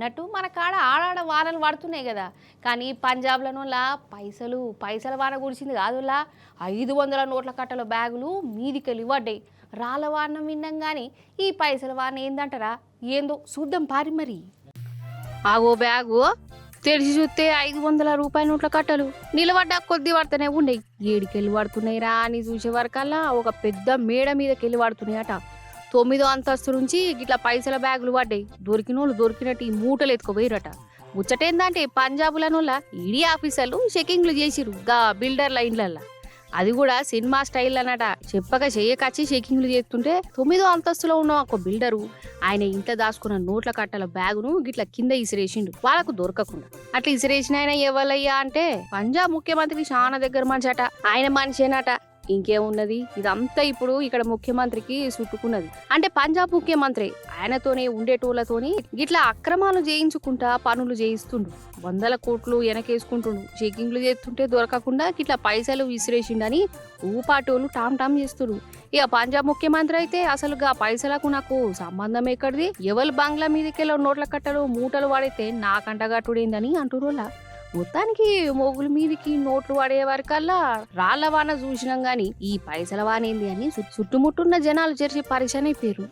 అన్నట్టు మన కాడ ఆడాడ వానలు పడుతున్నాయి కదా. కానీ పంజాబ్లనోళ్ళ పైసల వాన కురిసింది కాదులా. 500 నోట్ల కట్టల బ్యాగులు మీదికెళ్ళి పడ్డాయి. రాళ్ళ వాన విన్నాం కానీ ఈ పైసల వాన ఏందంటారా? ఏందో చూద్దాం పారి మరి. ఆగో బ్యాగు తెరిచి చూస్తే 500 రూపాయల నోట్ల కట్టలు నిలబడ్డా కొద్ది పడుతూనే ఉండేవి. ఏడికెళ్ళి పడుతున్నాయి రా అని చూసే వరకల్లా ఒక పెద్ద మేడ మీదకెళ్ళి పడుతున్నాయట. 9వ అంతస్తు నుంచి ఇట్లా పైసల బ్యాగులు పడ్డాయి. దొరికినోళ్ళు దొరికినట్టు ఈ మూటలు ఎత్తుకుపోయిరట. ముచ్చటేందంటే పంజాబులనోళ్ళ ఈడీ ఆఫీసర్లు చెకింగ్లు చేసిరు గా బిల్డర్ల ఇండ్లల్లా. అది కూడా సినిమా స్టైల్ అన్నట. చెప్పక చెయ్యకచ్చి చెకింగ్లు చేస్తుంటే 9వ అంతస్తులో ఉన్న ఒక బిల్డరు ఆయన ఇంట్లో దాచుకున్న నోట్ల కట్టల బ్యాగును గిట్లా కింద ఇసిరేసిండు వాళ్ళకు దొరకకుండా. అట్లా ఇసిరేసిన ఆయన ఎవరయ్యా అంటే పంజాబ్ ముఖ్యమంత్రి చాలా దగ్గర మనిషి అట. ఆయన మనిషేనట. ఇంకేమున్నది, ఇదంతా ఇప్పుడు ఇక్కడ ముఖ్యమంత్రికి చుట్టుకున్నది. అంటే పంజాబ్ ముఖ్యమంత్రి ఆయనతోనే ఉండేటోళ్లతోని గిట్లా అక్రమాలు చేయించుకుంటా పనులు చేయిస్తుండు. 100 కోట్లు వెనకేసుకుంటుండు. చెకింగ్లు చేస్తుంటే దొరకకుండా గిట్లా పైసలు విసిరేసిండని ఊపాటోళ్ళు టామ్ టామ్ చేస్తున్నారు. ఇక పంజాబ్ ముఖ్యమంత్రి అయితే అసలుగా పైసలకు నాకు సంబంధం ఎక్కడిది, ఎవరు బంగ్లా మీదకెళ్ళో నోట్ల కట్టలు మూటలు వాడితే నాకంటగట్టుడేందని అంటురోలా. మొత్తానికి మొగుల మీదికి నోట్లు పడే వరకల్లా రాళ్ల వాన చూసినాం గాని ఈ పైసల వానేంది అని చుట్టుముట్టున్న జనాలు చేర్చి పరిచయం అయిపోయారు.